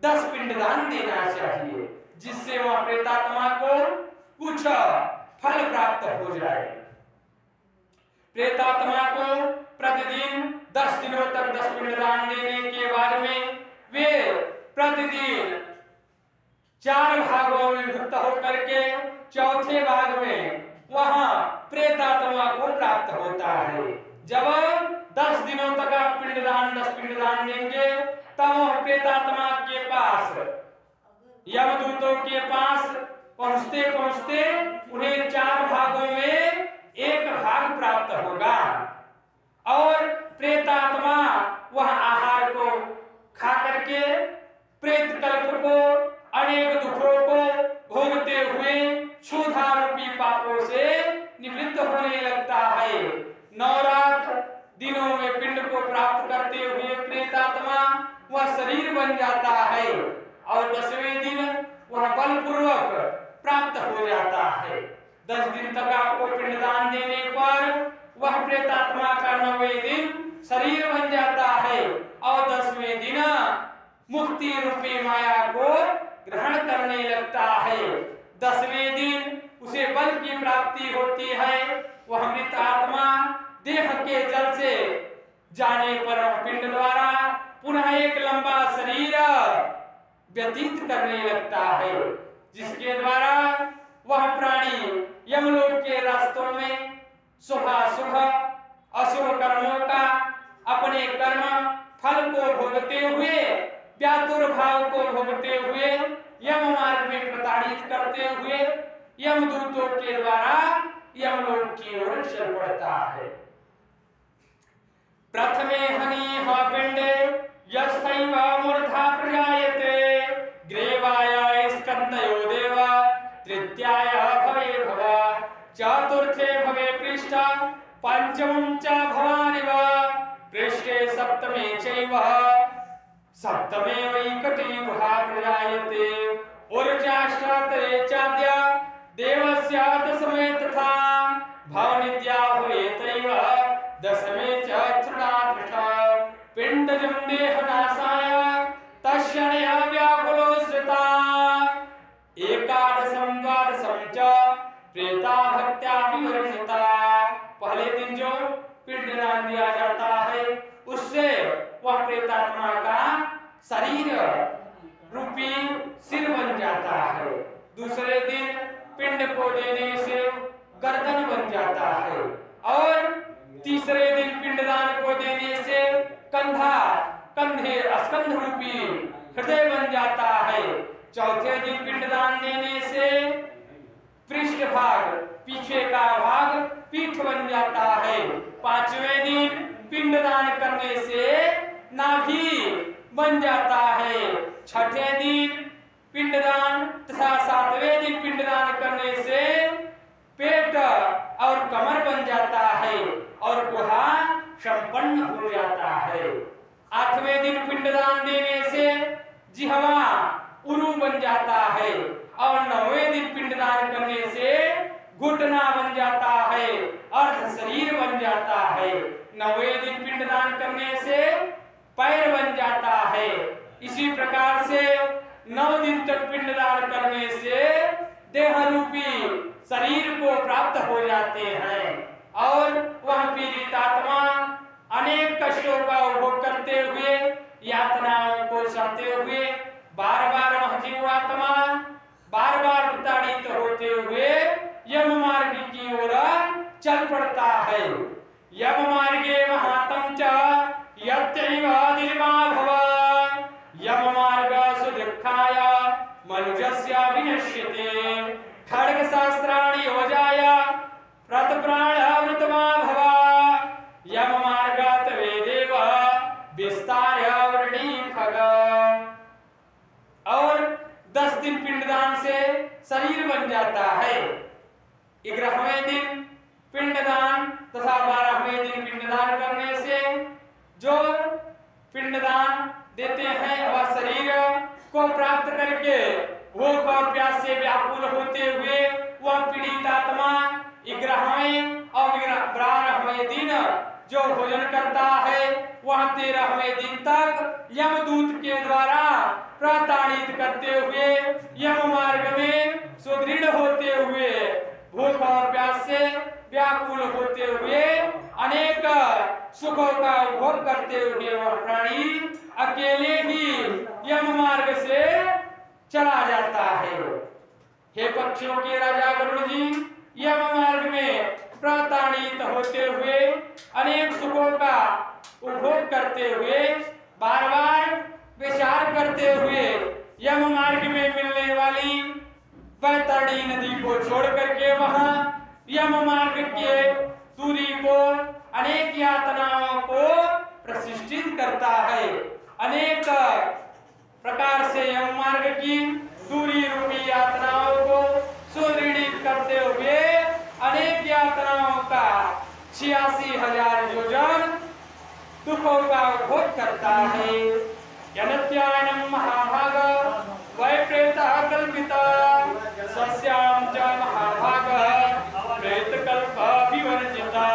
10 पिंडदान देना चाहिए, जिससे वह प्रेतात्मा को कुछ फल प्राप्त हो जाए। प्रेतात्मा को प्रतिदिन 10 दिनों तक 10 पिंडदान देने के बाद में वे प्रतिदिन 4 भागों में विभक्त होकर के चौथे भाग में वहां प्रेतात्मा को प्राप्त होता है। जब 10 दिनों तक आप 10 पिंडदान देंगे तब वह प्रेतात्मा के पास यमदूतों के पास पहुंचते पहुंचते उन्हें 4 भागों में 1 भाग प्राप्त होगा और प्रेतात्मा वह आहार को खा करके प्रेत कल्प को अनेक दुखों को भोगते हुए क्षुधा रूपी पापों से निवृत्त होने लगता है। 9 रात दिनों में पिंड को प्राप्त करते हुए प्रेतात्मा वह शरीर बन जाता है और 10वें दिन वह बलपूर्वक प्राप्त हो जाता है। 10 दिन तक आपको पिंडदान देने पर वह प्रेतात्मा का 9वें दिन शरीर बन जाता है और 10वें दिन मुक्ति रूपी माया को ग्रहण करने लगता है। 10वें दिन उसे बल की प्राप्ति होती है। वह मृत आत्मा देह के जल से जाने पर पिंड द्वारा पुनः एक लंबा शरीर व्यतीत करने लगता है, जिसके द्वारा वह प्राणी यमलोक के रास्तों में शुभ अशुभ कर्मों का अपने कर्म फल को भोगते हुए व्यातुर भाव को भोगते हुए यम मार्ग में प्रताड़ित करते हुए यमदूतों के द्वारा यमलोक की ओर चल पड़ता है। प्रथमे हनि पिंडे यस्तैव मूर्धा प्रजायते ग्रीवाय स्कंदयो देवा तृतीयाय भवे भव चतुर्थे भवे पृष्ठ पंचमं च भवानिव पृष्ठे सप्तमे चैव सप्तमे वैकटी गुहा प्रजायते ऊर्जाष्टातरे चाद्य देवस्य दशमे तथा भवनिद्या हुएतैव दशमे च तृणादृशा पिण्डजं देहनाशाय तस्यनया व्याकुलो श्रिता एकादशं द्वादशं च प्रेता भक्त्या विवर्जिता। पहले दिन जो पिंडदान दिया जाता है उससे वह प्रेतात्मा का शरीर रूपी सिर बन जाता है। दूसरे दिन पिंड को देने से गर्दन बन जाता है और तीसरे दिन पिंडदान को देने से कंधे स्कंध रूपी हृदय बन जाता है। चौथे दिन पिंडदान देने से पृष्ठ भाग पीछे का भाग पीठ बन जाता है। 5वें दिन पिंडदान करने से नाभि बन जाता है। 6ठे दिन पिंडदान तथा 7वें दिन पिंडदान करने से पेट और कमर बन जाता है और गुहा संपन्न हो जाता है। 8वें दिन पिंडदान देने से जिह्वा उरु बन जाता है और 9वें दिन पिंडदान करने से घुटना बन जाता है, अर्ध शरीर बन जाता है। 9वें दिन पिंडदान करने से पैर बन जाता है। इसी प्रकार से 9 दिन तक पिंडदान करने से देह रूपी शरीर को प्राप्त हो जाते हैं और वह पीड़ित आत्मा अनेक कष्टों का उपभोग करते हुए यातनाओं को सहते हुए बार बार वह जीवात्मा बार बार प्रताड़ित होते हुए चल पड़ता है। यम मार्गे महातं च यत्यैव दिर्मा भव यम मार्ग सुदुःखाय मनुजस्य विनश्यते खड्ग सहस्राणि योजाय प्रतप्राणावृतमा भव यम मार्गात् वेदेव विस्तार्य वृणीफल। और 10 दिन पिंडदान से शरीर बन जाता है। 11वें दिन पिंडदान तथा 12वें दिन पिंडदान करने से जो पिंडदान देते हैं वह शरीर को प्राप्त करके भूख और प्यास से व्याकुल होते हुए वह पीड़ित आत्मा 11वें और 12वें दिन जो भोजन करता है वह 13वें दिन तक यमदूत के द्वारा प्रताड़ित करते हुए यम मार्ग में सुदृढ़ होते हुए भूख और प्यास से व्याकुल होते हुए अनेक सुखों का उपभोग करते हुए वह प्राणी अकेले ही यम मार्ग से चला जाता है। हे पक्षियों के राजा गरुड़ जी, यम मार्ग में प्रताड़ित होते हुए अनेक सुखों का उपभोग करते हुए बार बार विचार करते हुए यम मार्ग में मिलने वाली बैतरणी नदी को छोड़ करके वहां यम मार्ग के दूरी को अनेक यातनाओं को प्रशिष्टित करता है। अनेक प्रकार से यम मार्ग की दूरी रूपी यातनाओं को सुदृढ़ करते हुए अनेक यातनाओं का 86,000 योजन दुखों का उपभोग करता है। यनत्यायनं महाभाग वैप्रेतः कल्पितः सस्यां च महाभागः प्रेतकल्पः विवर्जितः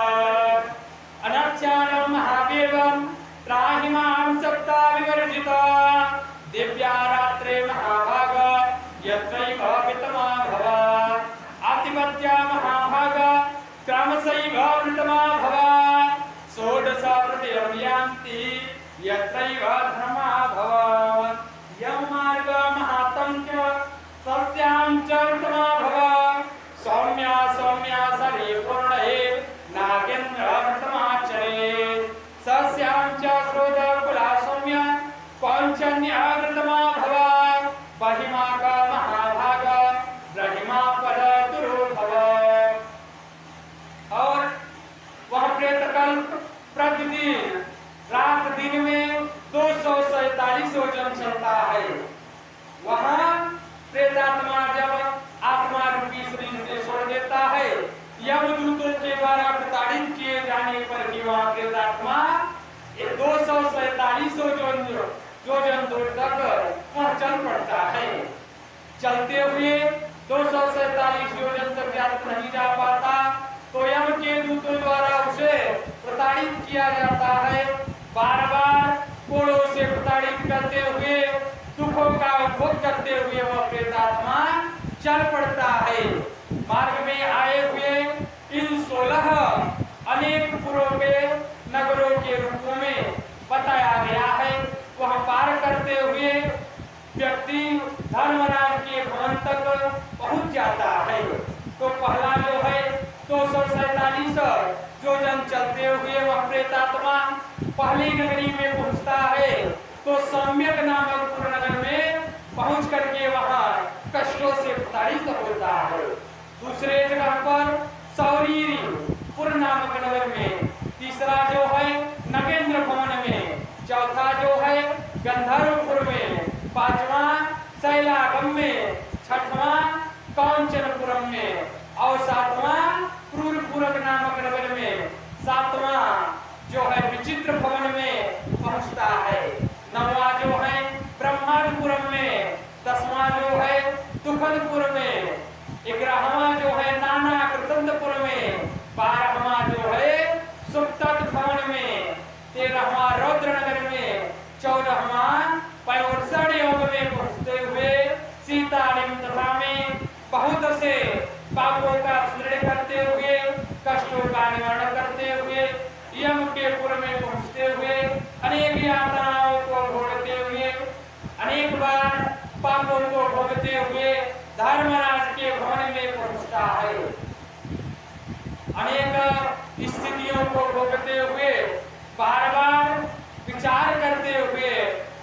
अनक्षानं महादेवं त्राहि मां सप्ताह विवर्जितः दिव्या रात्रे महाभागः यत्रैव वितमा भव आतिपत्या महाभागः क्रमशैव वृतमा भव षोडश प्रतिरं यान्ति यत्रैव धर्मा भव यम मार्ग महातं च सस्यां च वृतमा भव सौम्या सौम्या सरे पूर्णे नागेन्द्र वृतमाचरे सस्यां च स्रोत कुला सौम्य पञ्चन्या वृतमा भव महिमा का महाभाग ब्रह्मा पद दुरो भव। और वह प्रेतकल्प प्रतिदिन रात दिन में 247 योजन चलता है। वहां प्रेतात्मा जब आत्मा रूपी शरीर से छोड़ देता है यमदूतों के द्वारा प्रताड़ित किए जाने पर भी वह प्रेतात्मा 247 योजन दूर तक वह चल पड़ता है। चलते हुए 247 योजन तक नहीं जा पाता तो यम के दूतों द्वारा उसे प्रताड़ित किया जाता है। बार बार कोड़ों से प्रताड़ित करते हुए दुखों का उपभोग करते हुए वह प्रेतात्मा चल पड़ता है। मार्ग में आए हुए इन 16 अनेक पुरों के नगरों के रूपों में बताया गया है। वह पार करते हुए व्यक्ति धर्मराज के भवन तक पहुंच जाता है। तो पहला जो है 247 योजन चलते हुए वह प्रेतात्मा पहली नगरी में पहुंचता है तो सम्यक नामक पुर नगर में पहुंच करके वहां कष्टों से प्रताड़ित होता है। दूसरे जगह पर सौरीपुर नामक नगर में, तीसरा जो है नगेंद्र भवन में, चौथा जो है गंधर्वपुर में, पांचवा शैलागम में, छठवां कौंचनपुरम में और सातवां क्रूरपुरक नामक नगर में, सातवां जो है विचित्र भवन में पहुंचता है। नौवां जो है ब्रह्मांडपुरम में, 10वां जो है दुखनपुर में, 11वां जो है नाना कृतंदपुर में, 12वां जो है सुप्तक भवन में, 13वां रौद्रनगर में, 14वां पयोर्षण योग में पहुंचते हुए सीतालिम तथा में बहुत से पापों का स्मरण करते हुए कष्टों का निवारण करते हुए यम के पुर में पहुंचते हुए अनेक यातनाओं को भोगते हुए अनेक बार पापों को भोगते हुए धर्मराज के भवन में पहुंचता है। अनेक को भोगते हुए, बार बार विचार करते हुए,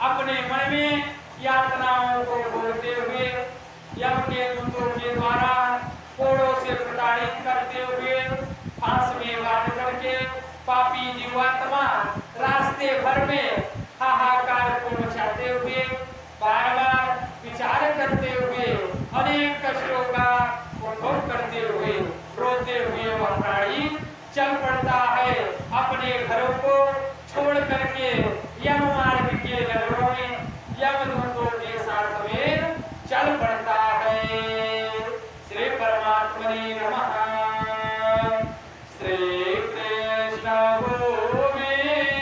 अपने मन में यातनाओं को भोगते हुए, यम के दूतों के द्वारा कोड़ों से प्रताड़ित करते हुए, फांस में बांध करके पापी जीवात्मा रास्ते भर में हाहाकार को मचाते हुए, बार बार विचार करते हुए, अनेक कष्टों का अनुभव करते हुए, रोते हुए वह प्राणी चल पड़ता है अपने घरों को छोड़ करके यम मार्ग के नगरों में यमदूतों के साथ में चल पड़ता है। श्री परमात्मने नमः। श्री कृष्ण गोविंद